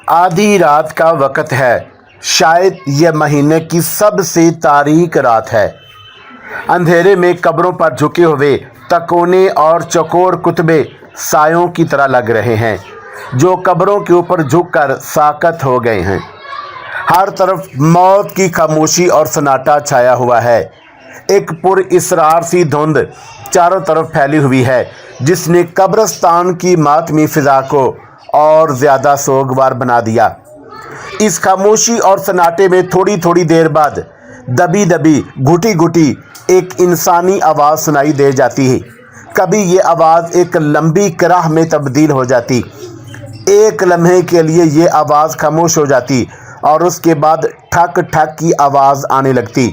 आधी रात का वक़्त है। शायद यह महीने की सबसे तारीक रात है। अंधेरे में कब्रों पर झुके हुए तकोने और चकोर कुतबे सायों की तरह लग रहे हैं, जो कब्रों के ऊपर झुककर साकत हो गए हैं। हर तरफ मौत की खामोशी और सन्नाटा छाया हुआ है। एक पुरइसरार सी धुंध चारों तरफ फैली हुई है, जिसने कब्रिस्तान की मातमी फिजा को और ज़्यादा सोगवार बना दिया। इस खामोशी और सन्नाटे में थोड़ी थोड़ी देर बाद दबी दबी घुटी घुटी एक इंसानी आवाज़ सुनाई दे जाती है। कभी ये आवाज़ एक लंबी कराह में तब्दील हो जाती। एक लम्हे के लिए ये आवाज़ खामोश हो जाती और उसके बाद ठक ठक की आवाज़ आने लगती,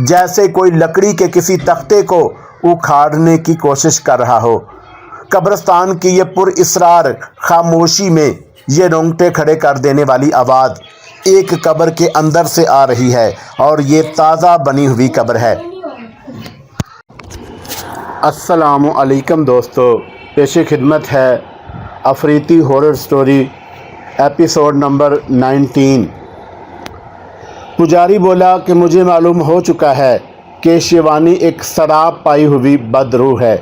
जैसे कोई लकड़ी के किसी तख्ते को उखाड़ने की कोशिश कर रहा हो। कब्रिस्तान की ये पुरइसरार खामोशी में ये रोंगटे खड़े कर देने वाली आवाज़ एक कब्र के अंदर से आ रही है, और ये ताज़ा बनी हुई कब्र है। अस्सलामु अलैकुम दोस्तों, पेशे खिदमत है अफरीती हॉरर स्टोरी एपिसोड नंबर 19। पुजारी बोला कि मुझे मालूम हो चुका है कि शिवानी एक शराब पाई हुई बदरूह है।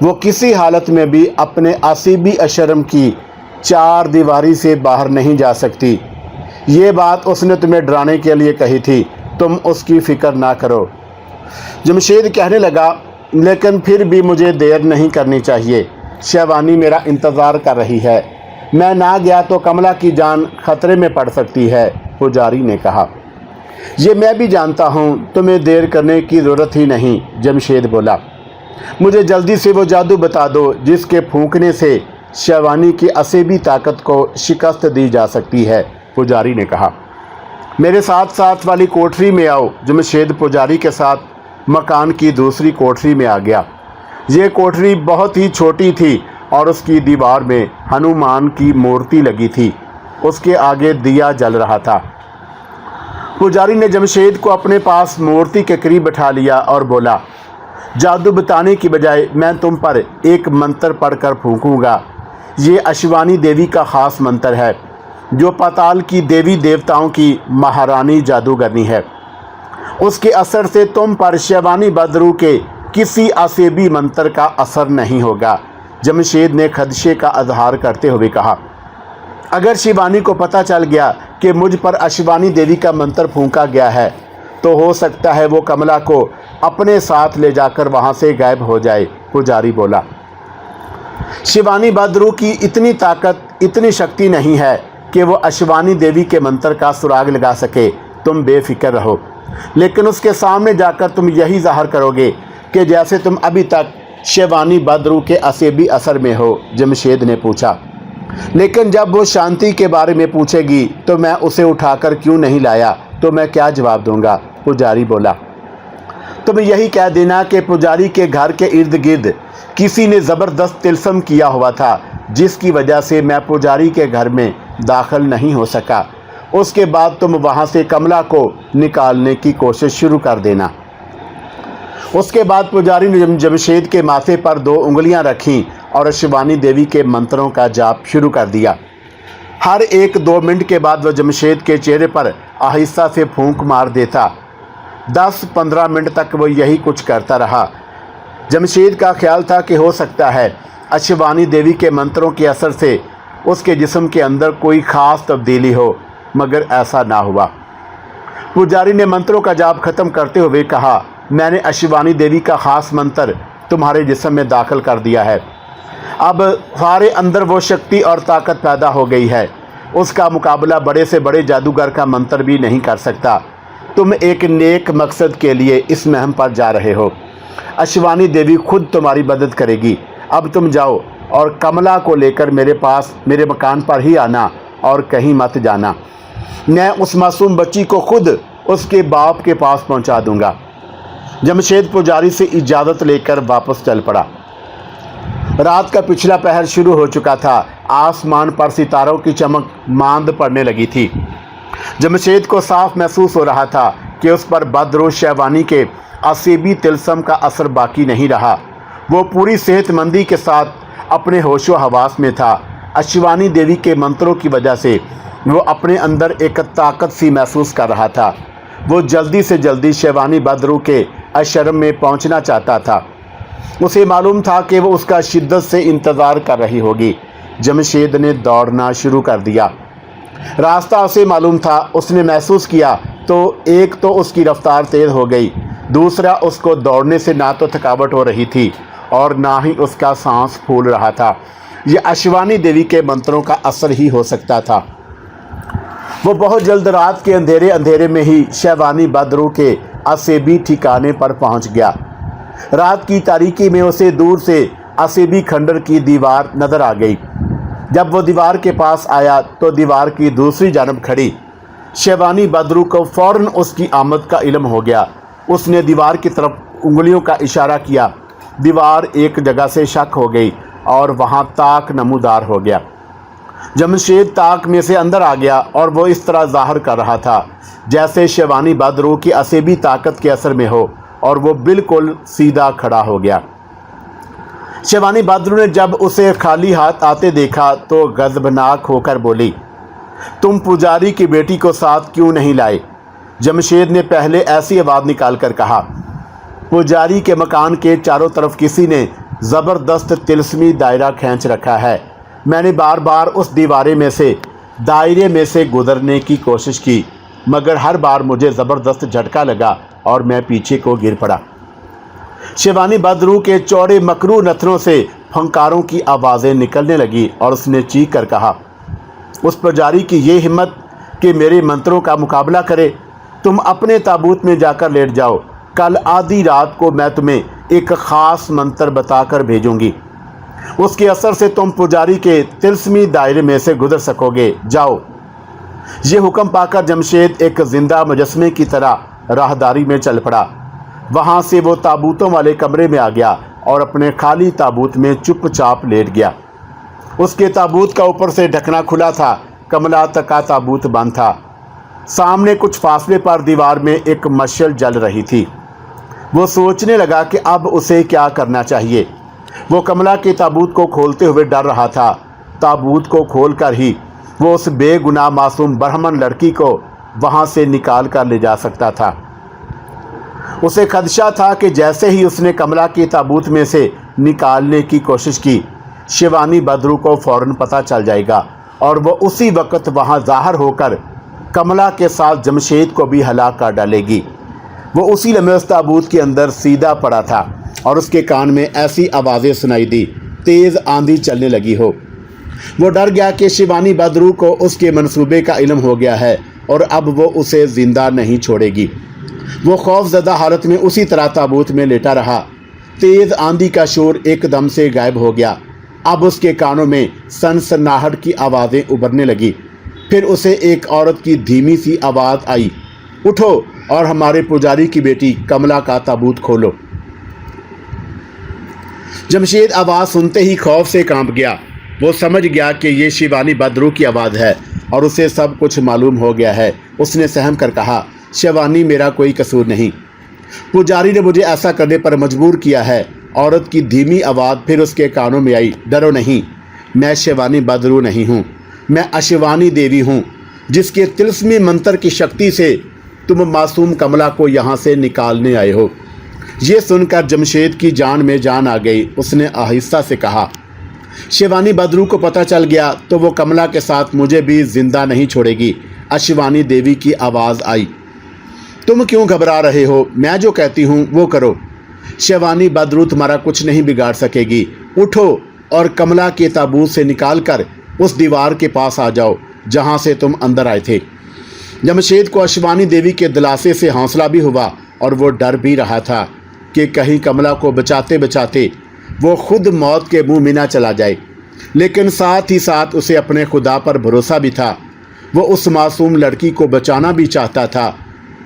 वो किसी हालत में भी अपने आसिबी अशरम की चार दीवारी से बाहर नहीं जा सकती। ये बात उसने तुम्हें डराने के लिए कही थी, तुम उसकी फ़िक्र ना करो। जमशेद कहने लगा, लेकिन फिर भी मुझे देर नहीं करनी चाहिए। शिवानी मेरा इंतज़ार कर रही है। मैं ना गया तो कमला की जान खतरे में पड़ सकती है, पुजारी ने कहा। ये मैं भी जानता हूँ, तुम्हें देर करने की ज़रूरत ही नहीं, जमशेद बोला। मुझे जल्दी से वो जादू बता दो जिसके फूंकने से शिवानी की असीबी ताकत को शिकस्त दी जा सकती है, पुजारी ने कहा। मेरे साथ साथ वाली कोठरी में आओ। जमशेद पुजारी के साथ मकान की दूसरी कोठरी में आ गया। ये कोठरी बहुत ही छोटी थी और उसकी दीवार में हनुमान की मूर्ति लगी थी। उसके आगे दिया जल रहा था। पुजारी ने जमशेद को अपने पास मूर्ति के करीब बैठा लिया और बोला, जादू बताने की बजाय मैं तुम पर एक मंत्र पढ़कर फूंकूंगा। ये अशिवानी देवी का ख़ास मंत्र है, जो पाताल की देवी देवताओं की महारानी जादूगरनी है। उसके असर से तुम पर शिवानी बदरू के किसी आसेबी मंत्र का असर नहीं होगा। जमशेद ने खदशे का इजहार करते हुए कहा, अगर शिवानी को पता चल गया कि मुझ पर अशिवानी देवी का मंत्र फूंका गया है, तो हो सकता है वो कमला को अपने साथ ले जाकर वहाँ से गायब हो जाए, पुजारी बोला। शिवानी बदरू की इतनी ताकत, इतनी शक्ति नहीं है कि वो अशिवानी देवी के मंत्र का सुराग लगा सके। तुम बेफिक्र रहो, लेकिन उसके सामने जाकर तुम यही ज़ाहिर करोगे कि जैसे तुम अभी तक शिवानी बदरू के असेबी असर में हो, जमशेद ने पूछा। लेकिन जब वो शांति के बारे में पूछेगी तो मैं उसे उठाकर क्यों नहीं लाया, तो मैं क्या जवाब दूंगा, पुजारी बोला। तुम यही कह देना कि पुजारी के घर के इर्द गिर्द किसी ने ज़बरदस्त तिलस्म किया हुआ था, जिसकी वजह से मैं पुजारी के घर में दाखिल नहीं हो सका। उसके बाद तुम वहाँ से कमला को निकालने की कोशिश शुरू कर देना। उसके बाद पुजारी ने जमशेद के माथे पर 2 उंगलियां रखीं और शिवानी देवी के मंत्रों का जाप शुरू कर दिया। हर 1-2 मिनट के बाद वह जमशेद के चेहरे पर आहिस्ता से फूंक मार देता। 10-15 मिनट तक वो यही कुछ करता रहा। जमशेद का ख्याल था कि हो सकता है शिवानी देवी के मंत्रों के असर से उसके जिस्म के अंदर कोई ख़ास तब्दीली हो, मगर ऐसा ना हुआ। पुजारी ने मंत्रों का जाप ख़त्म करते हुए कहा, मैंने शिवानी देवी का ख़ास मंत्र तुम्हारे जिस्म में दाखिल कर दिया है। अब तुम्हारे अंदर वो शक्ति और ताकत पैदा हो गई है, उसका मुकाबला बड़े से बड़े जादूगर का मंत्र भी नहीं कर सकता। तुम एक नेक मकसद के लिए इस मुहिम पर जा रहे हो। शिवानी देवी खुद तुम्हारी मदद करेगी। अब तुम जाओ और कमला को लेकर मेरे पास, मेरे मकान पर ही आना और कहीं मत जाना। मैं उस मासूम बच्ची को खुद उसके बाप के पास पहुंचा दूंगा। जमशेद पुजारी से इजाज़त लेकर वापस चल पड़ा। रात का पिछला पहर शुरू हो चुका था। आसमान पर सितारों की चमक मांद पड़ने लगी थी। जमशेद को साफ महसूस हो रहा था कि उस पर बदरू शिवानी के असीबी तिलस्म का असर बाकी नहीं रहा। वो पूरी सेहतमंदी के साथ अपने होशो हवास में था। शिवानी देवी के मंत्रों की वजह से वो अपने अंदर एक ताकत सी महसूस कर रहा था। वो जल्दी से जल्दी शिवानी बद्रू के आश्रम में पहुंचना चाहता था। उसे मालूम था कि वो उसका शिद्दत से इंतज़ार कर रही होगी। जमशेद ने दौड़ना शुरू कर दिया। रास्ता उसे मालूम था। उसने महसूस किया तो एक तो उसकी रफ्तार तेज़ हो गई, दूसरा उसको दौड़ने से ना तो थकावट हो रही थी और ना ही उसका सांस फूल रहा था। ये अश्वानी देवी के मंत्रों का असर ही हो सकता था। वो बहुत जल्द रात के अंधेरे में ही शिवानी बद्रू के असेबी ठिकाने पर पहुंच गया। रात की तारीकी में उसे दूर से असेबी खंडर की दीवार नजर आ गई। जब वो दीवार के पास आया तो दीवार की दूसरी जानब खड़ी शिवानी बद्रू को फौरन उसकी आमद का इल्म हो गया। उसने दीवार की तरफ उंगलियों का इशारा किया। दीवार एक जगह से शक हो गई और वहाँ ताक नमूदार हो गया। जमशेद ताक में से अंदर आ गया और वो इस तरह जाहिर कर रहा था जैसे शिवानी बद्रू की असेबी ताकत के असर में हो, और वो बिल्कुल सीधा खड़ा हो गया। शिवानी बद्रू ने जब उसे खाली हाथ आते देखा तो गज़बनाक होकर बोली, तुम पुजारी की बेटी को साथ क्यों नहीं लाए? जमशेद ने पहले ऐसी आवाज़ निकाल कर कहा, पुजारी के मकान के चारों तरफ किसी ने ज़बरदस्त तिलस्मी दायरा खींच रखा है। मैंने बार बार उस दायरे में से गुजरने की कोशिश की, मगर हर बार मुझे ज़बरदस्त झटका लगा और मैं पीछे को गिर पड़ा। शिवानी बद्रू के चौड़े मकरू नथनों से फंकारों की आवाज़ें निकलने लगी और उसने चीख कर कहा, उस पुजारी की ये हिम्मत कि मेरे मंत्रों का मुकाबला करे। तुम अपने ताबूत में जाकर लेट जाओ। कल आधी रात को मैं तुम्हें एक ख़ास मंत्र बताकर भेजूंगी। उसके असर से तुम पुजारी के तिलस्मी दायरे में से गुजर सकोगे। जाओ। ये हुक्म पाकर जमशेद एक जिंदा मुजस्मे की तरह राहदारी में चल पड़ा। वहाँ से वो ताबूतों वाले कमरे में आ गया और अपने खाली ताबूत में चुपचाप लेट गया। उसके ताबूत का ऊपर से ढकना खुला था। कमला तक का ताबूत बंद था। सामने कुछ फासले पर दीवार में एक मशाल जल रही थी। वो सोचने लगा कि अब उसे क्या करना चाहिए। वो कमला के ताबूत को खोलते हुए डर रहा था। ताबूत को खोलकर ही वो उस बेगुनाह मासूम ब्राह्मण लड़की को वहाँ से निकाल कर ले जा सकता था। उसे खदशा था कि जैसे ही उसने कमला के ताबूत में से निकालने की कोशिश की, शिवानी बद्रू को फौरन पता चल जाएगा और वो उसी वक्त वहाँ ज़ाहिर होकर कमला के साथ जमशेद को भी हलाक कर डालेगी। वो उसी लम्हे उस ताबूत के अंदर सीधा पड़ा था और उसके कान में ऐसी आवाज़ें सुनाई दी, तेज़ आंधी चलने लगी हो। वो डर गया कि शिवानी बद्रू को उसके मंसूबे का इल्म हो गया है और अब वो उसे ज़िंदा नहीं छोड़ेगी। वो खौफज़दा हालत में उसी तरह ताबूत में लेटा रहा। तेज़ आंधी का शोर एकदम से गायब हो गया। अब उसके कानों में सनसनाहट की आवाज़ें उभरने लगी। फिर उसे एक औरत की धीमी सी आवाज़ आई, उठो और हमारे पुजारी की बेटी कमला का ताबूत खोलो। जमशेद आवाज़ सुनते ही खौफ से कांप गया। वो समझ गया कि ये शिवानी बद्रू की आवाज़ है और उसे सब कुछ मालूम हो गया है। उसने सहम कर कहा, शिवानी, मेरा कोई कसूर नहीं। पुजारी ने मुझे ऐसा करने पर मजबूर किया है। औरत की धीमी आवाज़ फिर उसके कानों में आई, डरो नहीं, मैं शिवानी बद्रू नहीं हूँ, मैं अश्वानी देवी हूँ, जिसके तिलस्मी मंत्र की शक्ति से तुम मासूम कमला को यहाँ से निकालने आए हो। ये सुनकर जमशेद की जान में जान आ गई। उसने आहिस्ता से कहा, शिवानी बद्रू को पता चल गया तो वो कमला के साथ मुझे भी जिंदा नहीं छोड़ेगी। अश्वानी देवी की आवाज़ आई, तुम क्यों घबरा रहे हो? मैं जो कहती हूँ वो करो। शिवानी बद्रू तुम्हारा कुछ नहीं बिगाड़ सकेगी। उठो और कमला के ताबूत से निकाल कर उस दीवार के पास आ जाओ जहाँ से तुम अंदर आए थे। जमशेद को अश्वानी देवी के दिलासे से हौसला भी हुआ और वो डर भी रहा था कि कहीं कमला को बचाते बचाते वो खुद मौत के मुंह में ना चला जाए। लेकिन साथ ही साथ उसे अपने खुदा पर भरोसा भी था। वो उस मासूम लड़की को बचाना भी चाहता था।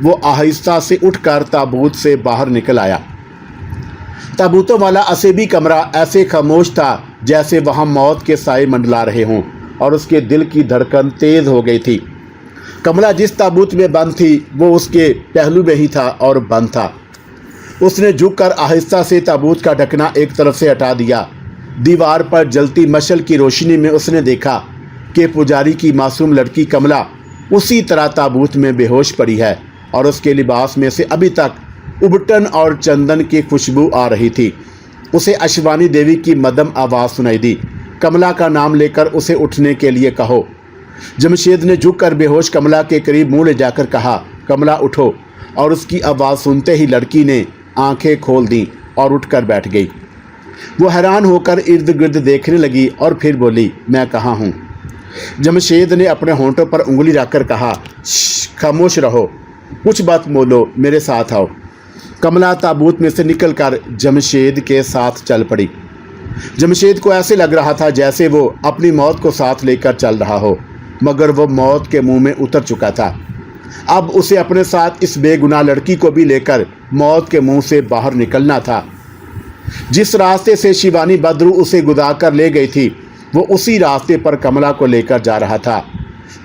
वो आहिस्ता से उठकर ताबूत से बाहर निकल आया। ताबूतों वाला असेबी कमरा ऐसे खामोश था जैसे वहाँ मौत के साए मंडला रहे हों, और उसके दिल की धड़कन तेज़ हो गई थी। कमला जिस ताबूत में बंद थी वो उसके पहलू में ही था और बंद था। उसने झुककर आहिस्ता से ताबूत का ढकना एक तरफ से हटा दिया। दीवार पर जलती मशाल की रोशनी में उसने देखा कि पुजारी की मासूम लड़की कमला उसी तरह ताबूत में बेहोश पड़ी है और उसके लिबास में से अभी तक उबटन और चंदन की खुशबू आ रही थी। उसे अश्वानी देवी की मदम आवाज़ सुनाई दी, कमला का नाम लेकर उसे उठने के लिए कहो। जमशेद ने झुककर बेहोश कमला के करीब मुंह ले जाकर कहा, कमला उठो। और उसकी आवाज़ सुनते ही लड़की ने आंखें खोल दी और उठकर बैठ गई। वो हैरान होकर इर्द गिर्द देखने लगी और फिर बोली, मैं कहाँ हूँ? जमशेद ने अपने होंठों पर उंगली रखकर कहा, खामोश रहो, कुछ बात बोलो, मेरे साथ आओ। कमला ताबूत में से निकलकर जमशेद के साथ चल पड़ी। जमशेद को ऐसे लग रहा था जैसे वो अपनी मौत को साथ लेकर चल रहा हो, मगर वो मौत के मुंह में उतर चुका था। अब उसे अपने साथ इस बेगुनाह लड़की को भी लेकर मौत के मुंह से बाहर निकलना था। जिस रास्ते से शिवानी बद्रू उसे गुदार कर ले गई थी, वो उसी रास्ते पर कमला को लेकर जा रहा था।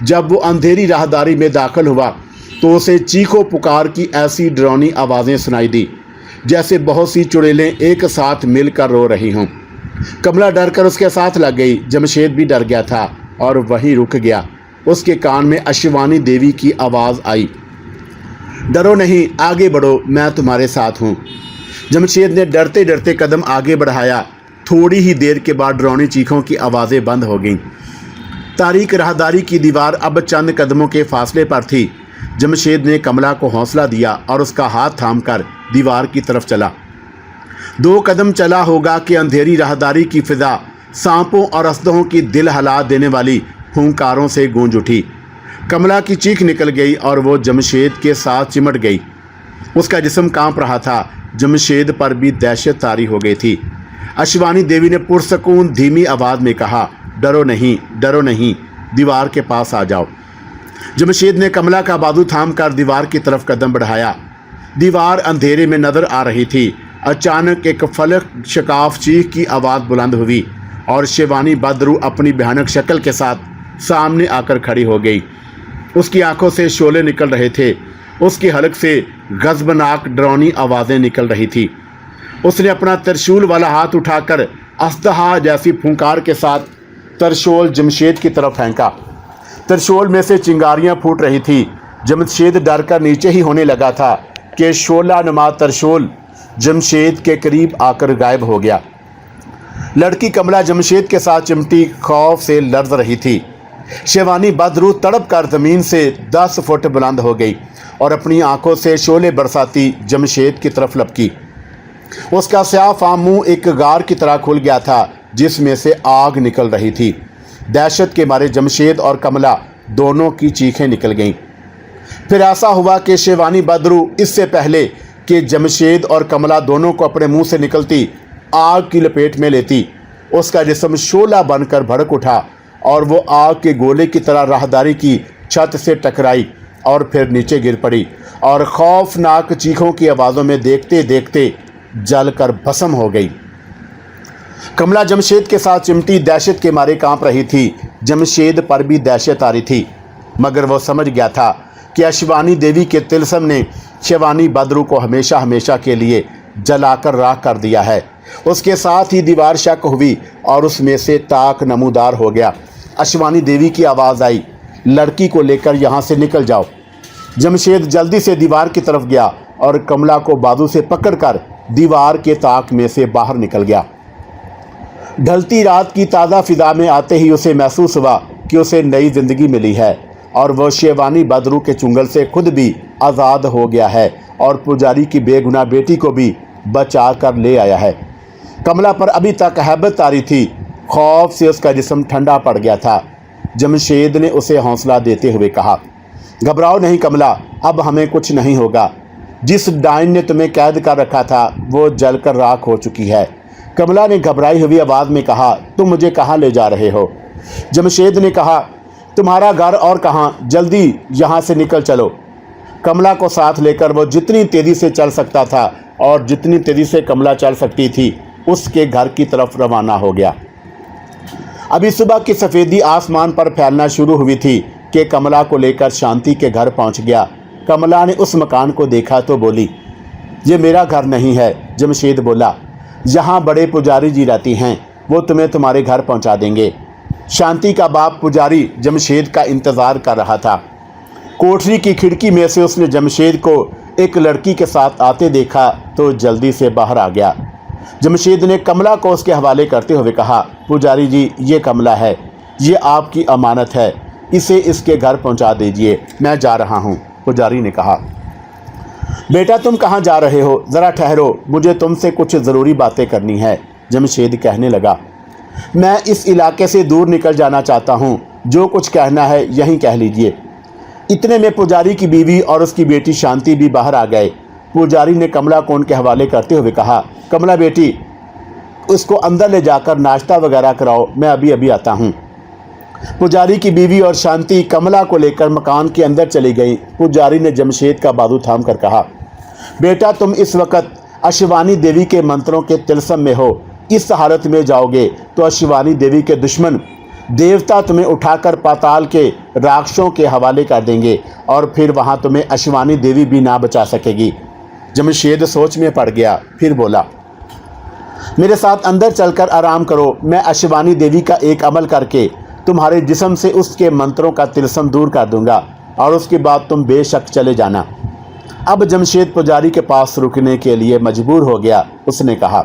जब वो अंधेरी राहदारी में दाखिल हुआ तो उसे चीखों पुकार की ऐसी डरावनी आवाज़ें सुनाई दी जैसे बहुत सी चुड़ैलें एक साथ मिलकर रो रही हों। कमला डरकर उसके साथ लग गई। जमशेद भी डर गया था और वहीं रुक गया। उसके कान में अश्वानी देवी की आवाज़ आई, डरो नहीं, आगे बढ़ो, मैं तुम्हारे साथ हूँ। जमशेद ने डरते डरते कदम आगे बढ़ाया। थोड़ी ही देर के बाद डरावनी चीखों की आवाज़ें बंद हो गईं। तारीक राहदारी की दीवार अब चंद कदमों के फासले पर थी। जमशेद ने कमला को हौसला दिया और उसका हाथ थामकर दीवार की तरफ चला। 2 कदम चला होगा कि अंधेरी राहदारी की फिजा सांपों और असदों की दिल हिला देने वाली हुंकारों से गूंज उठी। कमला की चीख निकल गई और वो जमशेद के साथ चिमट गई। उसका जिस्म कांप रहा था। जमशेद पर भी दहशत तारी हो गई थी। अश्वानी देवी ने पुरसकून धीमी आवाज़ में कहा, डरो नहीं, दीवार के पास आ जाओ। जमशेद ने कमला का बाजू थामकर दीवार की तरफ कदम बढ़ाया। दीवार अंधेरे में नज़र आ रही थी। अचानक एक फलक शकाफ चीख की आवाज़ बुलंद हुई और शिवानी बद्रू अपनी भयानक शक्ल के साथ सामने आकर खड़ी हो गई। उसकी आंखों से शोले निकल रहे थे। उसकी हलक से गज़बनाक डरावनी आवाज़ें निकल रही थी। उसने अपना त्रिशूल वाला हाथ उठाकर अस्तहा जैसी फुंकार के साथ त्रिशूल जमशेद की तरफ फेंका। त्रिशूल में से चिंगारियां फूट रही थी। जमशेद डर कर नीचे ही होने लगा था कि शोला नुमा त्रिशूल जमशेद के करीब आकर गायब हो गया। लड़की कमला जमशेद के साथ चिमटी खौफ से लर्ज रही थी। शिवानी बद्रू तड़प कर ज़मीन से 10 फुट बुलंद हो गई और अपनी आंखों से शोले बरसाती जमशेद की तरफ लपकी। उसका स्याह मुंह एक गार की तरह खुल गया था जिसमें से आग निकल रही थी। दहशत के मारे जमशेद और कमला दोनों की चीखें निकल गईं। फिर ऐसा हुआ कि शिवानी बद्रू इससे पहले कि जमशेद और कमला दोनों को अपने मुंह से निकलती आग की लपेट में लेती, उसका जिस्म शोला बनकर भड़क उठा और वो आग के गोले की तरह राहदारी की छत से टकराई और फिर नीचे गिर पड़ी और खौफनाक चीखों की आवाज़ों में देखते देखते जलकर भस्म हो गई। कमला जमशेद के साथ चिमटी दहशत के मारे कांप रही थी। जमशेद पर भी दहशत आ रही थी, मगर वो समझ गया था कि अश्वानी देवी के तिलस्म ने शिवानी बद्रू को हमेशा हमेशा के लिए जलाकर राख कर दिया है। उसके साथ ही दीवार शक हुई और उसमें से ताक नमूदार हो गया। अश्वानी देवी की आवाज़ आई, लड़की को लेकर यहाँ से निकल जाओ। जमशेद जल्दी से दीवार की तरफ गया और कमला को बाजू से पकड़कर दीवार के ताक में से बाहर निकल गया। ढलती रात की ताज़ा फिजा में आते ही उसे महसूस हुआ कि उसे नई ज़िंदगी मिली है और वह शिवानी बद्रू के चुंगल से खुद भी आज़ाद हो गया है और पुजारी की बेगुनाह बेटी को भी बचा कर ले आया है। कमला पर अभी तक हैबत तारी थी। खौफ से उसका जिस्म ठंडा पड़ गया था। जमशेद ने उसे हौसला देते हुए कहा, घबराओ नहीं कमला, अब हमें कुछ नहीं होगा। जिस डाइन ने तुम्हें कैद कर रखा था वो जलकर राख हो चुकी है। कमला ने घबराई हुई आवाज़ में कहा, तुम मुझे कहाँ ले जा रहे हो? जमशेद ने कहा, तुम्हारा घर और कहाँ, जल्दी यहाँ से निकल चलो। कमला को साथ लेकर वो जितनी तेज़ी से चल सकता था और जितनी तेज़ी से कमला चल सकती थी उसके घर की तरफ रवाना हो गया। अभी सुबह की सफ़ेदी आसमान पर फैलना शुरू हुई थी कि कमला को लेकर शांति के घर पहुंच गया। कमला ने उस मकान को देखा तो बोली, ये मेरा घर नहीं है। जमशेद बोला, यहाँ बड़े पुजारी जी रहती हैं, वो तुम्हें तुम्हारे घर पहुँचा देंगे। शांति का बाप पुजारी जमशेद का इंतज़ार कर रहा था। कोठरी की खिड़की में से उसने जमशेद को एक लड़की के साथ आते देखा तो जल्दी से बाहर आ गया। जमशेद ने कमला को उसके हवाले करते हुए कहा, पुजारी जी, ये कमला है, ये आपकी अमानत है, इसे इसके घर पहुंचा दीजिए, मैं जा रहा हूं। पुजारी ने कहा, बेटा तुम कहाँ जा रहे हो, ज़रा ठहरो, मुझे तुमसे कुछ ज़रूरी बातें करनी है। जमशेद कहने लगा, मैं इस इलाके से दूर निकल जाना चाहता हूँ, जो कुछ कहना है यहीं कह लीजिए। इतने में पुजारी की बीवी और उसकी बेटी शांति भी बाहर आ गए। पुजारी ने कमला को उनके हवाले करते हुए कहा, कमला बेटी, उसको अंदर ले जाकर नाश्ता वगैरह कराओ, मैं अभी अभी आता हूँ। पुजारी की बीवी और शांति कमला को लेकर मकान के अंदर चली गई। पुजारी ने जमशेद का बाजू थाम कर कहा, बेटा तुम इस वक्त अशिवानी देवी के मंत्रों के तिलस्म में हो, इस हालत में जाओगे तो अशिवानी देवी के दुश्मन देवता तुम्हें उठाकर पाताल के राक्षसों के हवाले कर देंगे और फिर वहां तुम्हें अशिवानी देवी भी ना बचा सकेगी। जमशेद सोच में पड़ गया, फिर बोला, मेरे साथ अंदर चलकर आराम करो, मैं अशिवानी देवी का एक अमल करके तुम्हारे जिस्म से उसके मंत्रों का तिलस्म दूर कर दूंगा और उसके बाद तुम बेशक चले जाना। अब जमशेद पुजारी के पास रुकने के लिए मजबूर हो गया। उसने कहा,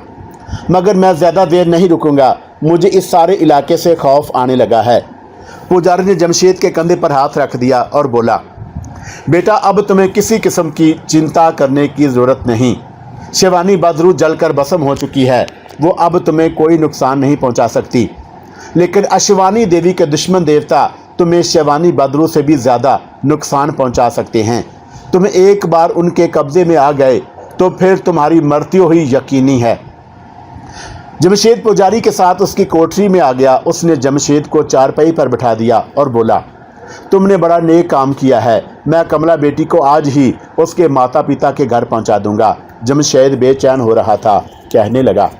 मगर मैं ज़्यादा देर नहीं रुकूंगा, मुझे इस सारे इलाके से खौफ आने लगा है। पुजारी ने जमशेद के कंधे पर हाथ रख दिया और बोला, बेटा अब तुम्हें किसी किस्म की चिंता करने की ज़रूरत नहीं। शिवानी बदरू जलकर भस्म हो चुकी है, वो अब तुम्हें कोई नुकसान नहीं पहुंचा सकती, लेकिन अशिवानी देवी के दुश्मन देवता तुम्हें शिवानी बदरू से भी ज़्यादा नुकसान पहुंचा सकते हैं। तुम एक बार उनके कब्जे में आ गए तो फिर तुम्हारी मृत्यु ही यकीनी है। जमशेद पुजारी के साथ उसकी कोठरी में आ गया। उसने जमशेद को चारपाई पर बिठा दिया और बोला, तुमने बड़ा नेक काम किया है, मैं कमला बेटी को आज ही उसके माता पिता के घर पहुंचा दूंगा। जमशेद बेचैन हो रहा था, कहने लगा,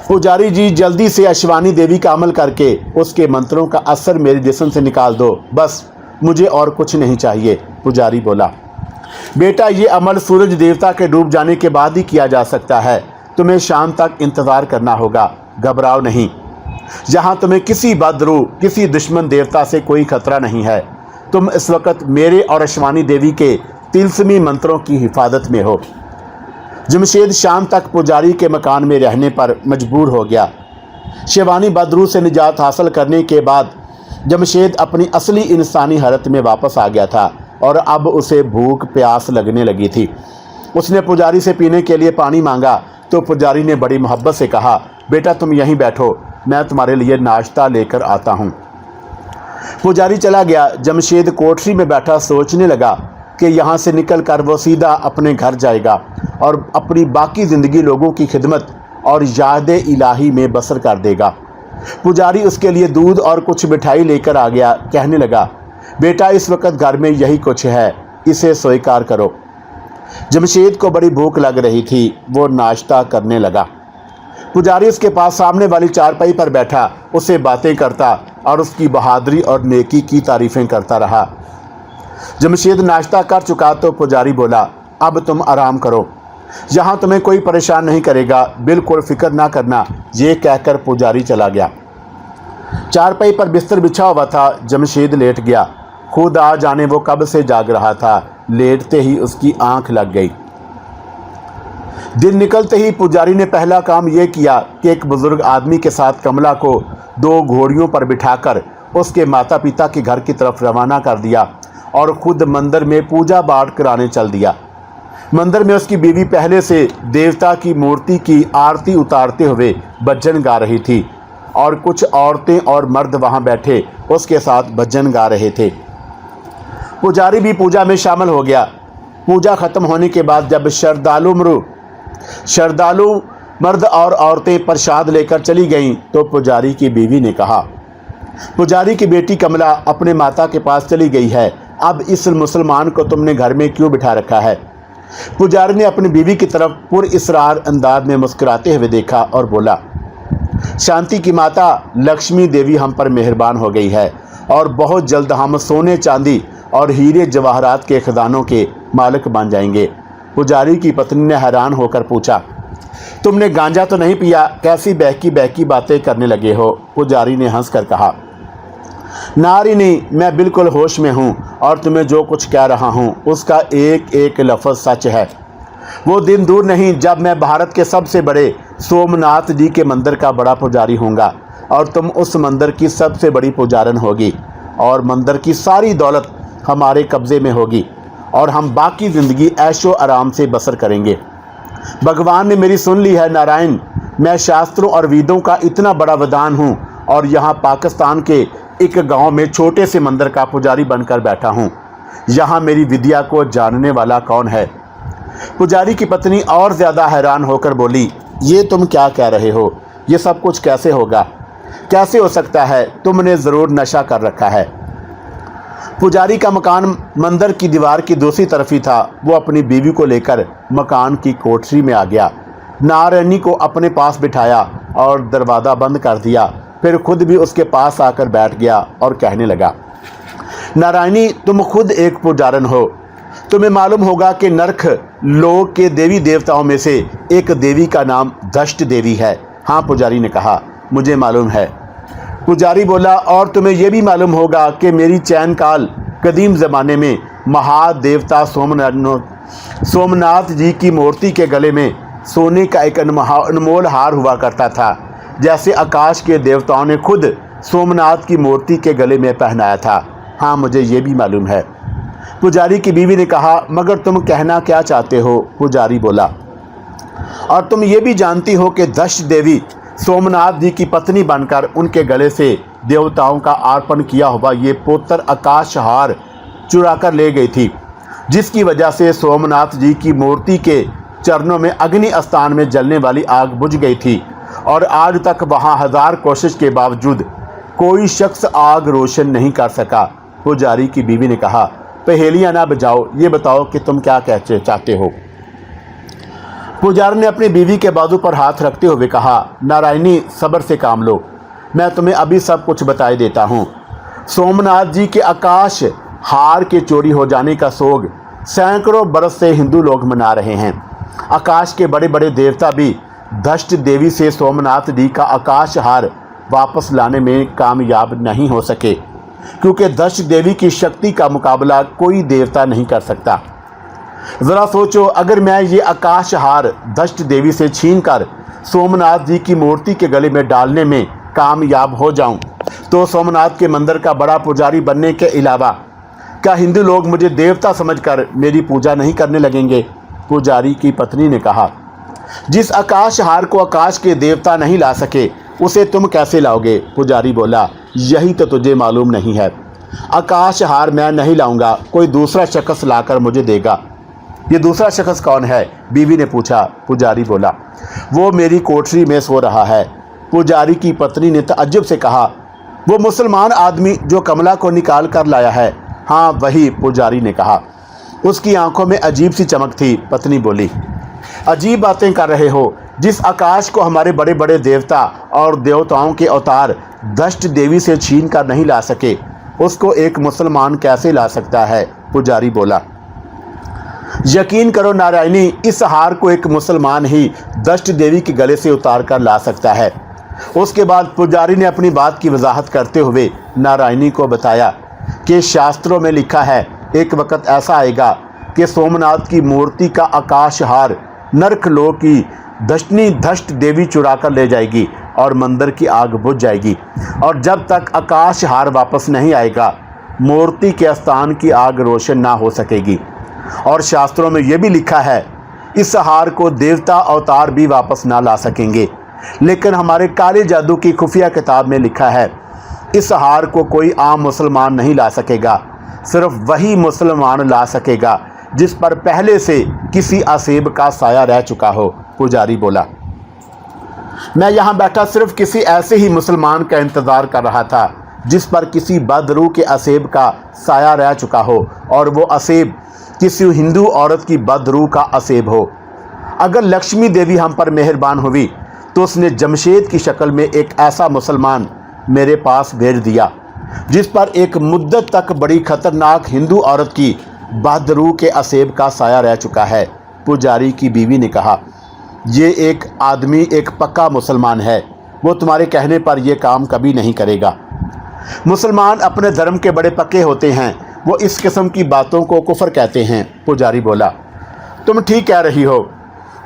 पुजारी जी जल्दी से अशिवानी देवी का अमल करके उसके मंत्रों का असर मेरे जिस्म से निकाल दो, बस मुझे और कुछ नहीं चाहिए। पुजारी बोला, बेटा ये अमल सूरज देवता के डूब जाने के बाद ही किया जा सकता है, तुम्हें शाम तक इंतज़ार करना होगा, घबराओ नहीं। यहाँ तुम्हें किसी बदरू किसी दुश्मन देवता से कोई खतरा नहीं है। तुम इस वक्त मेरे और अशिवानी देवी के तिलस्मी मंत्रों की हिफाजत में हो। जमशेद शाम तक पुजारी के मकान में रहने पर मजबूर हो गया। शिवानी बदरू से निजात हासिल करने के बाद जमशेद अपनी असली इंसानी हालत में वापस आ गया था और अब उसे भूख प्यास लगने लगी थी। उसने पुजारी से पीने के लिए पानी मांगा तो पुजारी ने बड़ी मोहब्बत से कहा, बेटा तुम यहीं बैठो, मैं तुम्हारे लिए नाश्ता लेकर आता हूँ। पुजारी चला गया। जमशेद कोठरी में बैठा सोचने लगा कि यहाँ से निकलकर वो सीधा अपने घर जाएगा और अपनी बाकी ज़िंदगी लोगों की खिदमत और याद इलाही में बसर कर देगा। पुजारी उसके लिए दूध और कुछ मिठाई लेकर आ गया। कहने लगा, बेटा इस वक्त घर में यही कुछ है, इसे स्वीकार करो। जमशेद को बड़ी भूख लग रही थी, वो नाश्ता करने लगा। पुजारी उसके पास सामने वाली चारपाई पर बैठा उससे बातें करता और उसकी बहादुरी और नेकी की तारीफ़ें करता रहा। जमशेद नाश्ता कर चुका तो पुजारी बोला, अब तुम आराम करो, यहाँ तुम्हें कोई परेशान नहीं करेगा, बिल्कुल फिक्र ना करना। ये कहकर पुजारी चला गया। चारपाई पर बिस्तर बिछा हुआ था। जमशेद लेट गया। खुद आ जाने वो कब से जाग रहा था, लेटते ही उसकी आंख लग गई। दिन निकलते ही पुजारी ने पहला काम यह किया कि एक बुजुर्ग आदमी के साथ कमला को 2 घोड़ियों पर बिठाकर उसके माता पिता के घर की तरफ रवाना कर दिया और खुद मंदिर में पूजा पाठ कराने चल दिया। मंदिर में उसकी बीवी पहले से देवता की मूर्ति की आरती उतारते हुए भजन गा रही थी और कुछ औरतें और मर्द वहां बैठे उसके साथ भजन गा रहे थे। पुजारी भी पूजा में शामिल हो गया। पूजा खत्म होने के बाद जब श्रद्धालु मर्द और औरतें प्रसाद लेकर चली गईं तो पुजारी की बीवी ने कहा, पुजारी की बेटी कमला अपने माता के पास चली गई है, अब इस मुसलमान को तुमने घर में क्यों बिठा रखा है। पुजारी ने अपनी बीवी की तरफ पुरइसरार अंदाज में मुस्कुराते हुए देखा और बोला, शांति की माता लक्ष्मी देवी हम पर मेहरबान हो गई है और बहुत जल्द हम सोने चांदी और हीरे जवाहरात के खजानों के मालिक बन जाएंगे। पुजारी की पत्नी ने हैरान होकर पूछा, तुमने गांजा तो नहीं पिया? कैसी बहकी बहकी बातें करने लगे हो? पुजारी ने हंसकर कहा। नारिनी, मैं बिल्कुल होश में हूँ और तुम्हें जो कुछ कह रहा हूँ उसका एक एक लफ्ज़ सच है। वो दिन दूर नहीं जब मैं भारत के सबसे बड़े सोमनाथ जी के मंदिर का बड़ा पुजारी होऊंगा और तुम उस मंदिर की सबसे बड़ी पुजारन होगी और मंदिर की सारी दौलत हमारे कब्ज़े में होगी और हम बाकी ज़िंदगी ऐशो आराम से बसर करेंगे। भगवान ने मेरी सुन ली है नारायण। मैं शास्त्रों और वेदों का इतना बड़ा विद्वान हूँ और यहाँ पाकिस्तान के एक गांव में छोटे से मंदिर का पुजारी बनकर बैठा हूँ। यहाँ मेरी विद्या को जानने वाला कौन है? पुजारी की पत्नी और ज़्यादा हैरान होकर बोली, ये तुम क्या कह रहे हो? ये सब कुछ कैसे होगा? कैसे हो सकता है? तुमने ज़रूर नशा कर रखा है। पुजारी का मकान मंदिर की दीवार की दूसरी तरफ ही था। वो अपनी बीवी को लेकर मकान की कोठरी में आ गया, नारायणी को अपने पास बिठाया और दरवाज़ा बंद कर दिया। फिर खुद भी उसके पास आकर बैठ गया और कहने लगा, नारायणी, तुम खुद एक पुजारन हो। तुम्हें मालूम होगा कि नरक लोक के देवी देवताओं में से एक देवी का नाम दष्ट देवी है। हाँ, पुजारी ने कहा, मुझे मालूम है। पुजारी बोला, और तुम्हें यह भी मालूम होगा कि मेरी चैन काल कदीम ज़माने में महादेवता सोमनाथ जी की मूर्ति के गले में सोने का एक अनमोल हार हुआ करता था, जैसे आकाश के देवताओं ने खुद सोमनाथ की मूर्ति के गले में पहनाया था। हाँ, मुझे ये भी मालूम है। पुजारी की बीवी ने कहा, मगर तुम कहना क्या चाहते हो? पुजारी बोला, और तुम ये भी जानती हो कि दष्ट देवी सोमनाथ जी की पत्नी बनकर उनके गले से देवताओं का अर्पण किया हुआ ये पुत्र आकाश हार चुरा कर ले गई थी, जिसकी वजह से सोमनाथ जी की मूर्ति के चरणों में अग्नि स्थान में जलने वाली आग बुझ गई थी और आज तक वहां 1000 कोशिश के बावजूद कोई शख्स आग रोशन नहीं कर सका। पुजारी की बीवी ने कहा, पहेलियां ना बजाओ, ये बताओ कि तुम क्या कहना चाहते हो? पुजारी ने अपनी बीवी के बाजू पर हाथ रखते हुए कहा, नारायणी, सब्र से काम लो, मैं तुम्हें अभी सब कुछ बताई देता हूँ। सोमनाथ जी के आकाश हार के चोरी हो जाने का सोग सैकड़ों बरस से हिंदू लोग मना रहे हैं। आकाश के बड़े बड़े देवता भी दष्ट देवी से सोमनाथ जी का आकाश हार वापस लाने में कामयाब नहीं हो सके, क्योंकि दष्ट देवी की शक्ति का मुकाबला कोई देवता नहीं कर सकता। ज़रा सोचो, अगर मैं ये आकाश हार दष्ट देवी से छीनकर सोमनाथ जी की मूर्ति के गले में डालने में कामयाब हो जाऊं, तो सोमनाथ के मंदिर का बड़ा पुजारी बनने के अलावा क्या हिंदू लोग मुझे देवता समझकर मेरी पूजा नहीं करने लगेंगे? पुजारी की पत्नी ने कहा, जिस आकाश हार को आकाश के देवता नहीं ला सके उसे तुम कैसे लाओगे? पुजारी बोला, यही तो तुझे मालूम नहीं है। आकाश हार मैं नहीं लाऊंगा, कोई दूसरा शख्स लाकर मुझे देगा। ये दूसरा शख्स कौन है? बीवी ने पूछा। पुजारी बोला, वो मेरी कोठरी में सो रहा है। पुजारी की पत्नी ने तअज्जुब से कहा, वो मुसलमान आदमी जो कमला को निकाल कर लाया है? हाँ, वही, पुजारी ने कहा। उसकी आंखों में अजीब सी चमक थी। पत्नी बोली, अजीब बातें कर रहे हो। जिस आकाश को हमारे बड़े बड़े देवता और देवताओं के अवतार दष्ट देवी से छीन कर नहीं ला सके, उसको एक मुसलमान कैसे ला सकता है? पुजारी बोला, यकीन करो नारायणी, इस हार को एक मुसलमान ही दष्ट देवी के गले से उतार कर ला सकता है। उसके बाद पुजारी ने अपनी बात की वजाहत करते हुए नारायणी को बताया कि शास्त्रों में लिखा है, एक वक्त ऐसा आएगा कि सोमनाथ की मूर्ति का आकाश हार नरक लोक की दशनी दष्ट देवी चुरा कर ले जाएगी और मंदिर की आग बुझ जाएगी, और जब तक आकाश हार वापस नहीं आएगा मूर्ति के स्थान की आग रोशन ना हो सकेगी। और शास्त्रों में यह भी लिखा है, इस हार को देवता अवतार भी वापस ना ला सकेंगे। लेकिन हमारे काले जादू की खुफिया किताब में लिखा है, इस हार को कोई आम मुसलमान नहीं ला सकेगा, सिर्फ वही मुसलमान ला सकेगा जिस पर पहले से किसी असेब का साया रह चुका हो। पुजारी बोला, मैं यहाँ बैठा सिर्फ किसी ऐसे ही मुसलमान का इंतज़ार कर रहा था जिस पर किसी बदरू के असेब का साया रह चुका हो, और वो असेब किसी हिंदू औरत की बदरू का असेब हो। अगर लक्ष्मी देवी हम पर मेहरबान हुई तो उसने जमशेद की शक्ल में एक ऐसा मुसलमान मेरे पास भेज दिया जिस पर एक मुद्दत तक बड़ी खतरनाक हिंदू औरत की बदरू के असेब का साया रह चुका है। पुजारी की बीवी ने कहा, ये एक आदमी एक पक्का मुसलमान है, वो तुम्हारे कहने पर यह काम कभी नहीं करेगा। मुसलमान अपने धर्म के बड़े पक्के होते हैं, वो इस किस्म की बातों को कुफर कहते हैं। पुजारी बोला, तुम ठीक कह रही हो।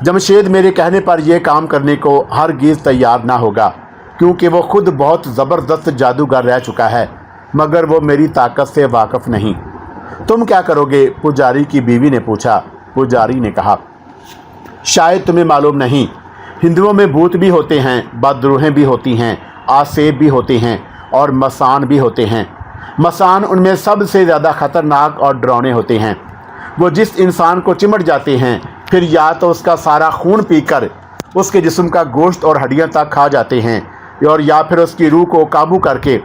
जमशेद मेरे कहने पर यह काम करने को हरगिज़ तैयार ना होगा, क्योंकि वो खुद बहुत ज़बरदस्त जादूगर रह चुका है, मगर वो मेरी ताकत से वाकिफ़ नहीं। तुम क्या करोगे? पुजारी की बीवी ने पूछा। पुजारी ने कहा, शायद तुम्हें मालूम नहीं, हिंदुओं में भूत भी होते हैं, बदरूहें भी होती हैं, आसेब भी होते हैं और मसान भी होते हैं। मसान उनमें सबसे ज़्यादा ख़तरनाक और डरावने होते हैं। वो जिस इंसान को चिमट जाते हैं, फिर या तो उसका सारा खून पीकर उसके जिस्म का गोश्त और हड्डियां तक खा जाते हैं, और या फिर उसकी रूह को काबू करके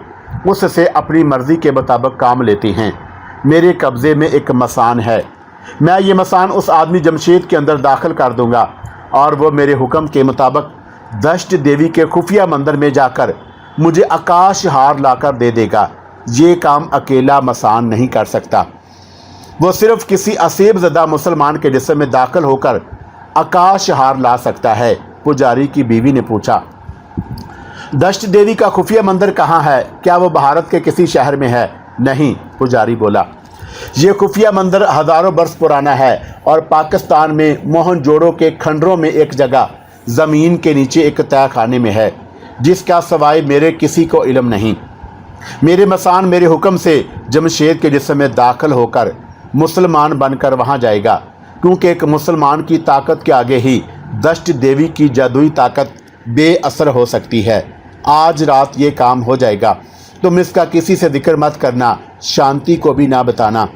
उससे अपनी मर्ज़ी के मुताबिक काम लेते हैं। मेरे कब्ज़े में एक मसान है। मैं ये मसान उस आदमी जमशेद के अंदर दाखिल कर दूंगा और वो मेरे हुक्म के मुताबिक दश्त देवी के खुफिया मंदिर में जाकर मुझे आकाश हार लाकर दे देगा। ये काम अकेला मसान नहीं कर सकता, वो सिर्फ किसी असेब ज़दा मुसलमान के जिस्म में दाखिल होकर आकाश हार ला सकता है। पुजारी की बीवी ने पूछा, दश्त देवी का खुफिया मंदिर कहाँ है? क्या वो भारत के किसी शहर में है? नहीं, पुजारी बोला, ये खुफिया मंदिर हज़ारों बरस पुराना है और पाकिस्तान में मोहनजोड़ो के खंडरों में एक जगह ज़मीन के नीचे एक तय खाने में है, जिसका सवाए मेरे किसी को इल्म नहीं। मेरे मसान मेरे हुक्म से जमशेद के जिस्म में दाखिल होकर मुसलमान बनकर वहाँ जाएगा, क्योंकि एक मुसलमान की ताकत के आगे ही दश्त देवी की जादुई ताकत बेअसर हो सकती है। आज रात ये काम हो जाएगा। तुम इसका किसी से जिक्र मत करना, शांति को भी ना बताना।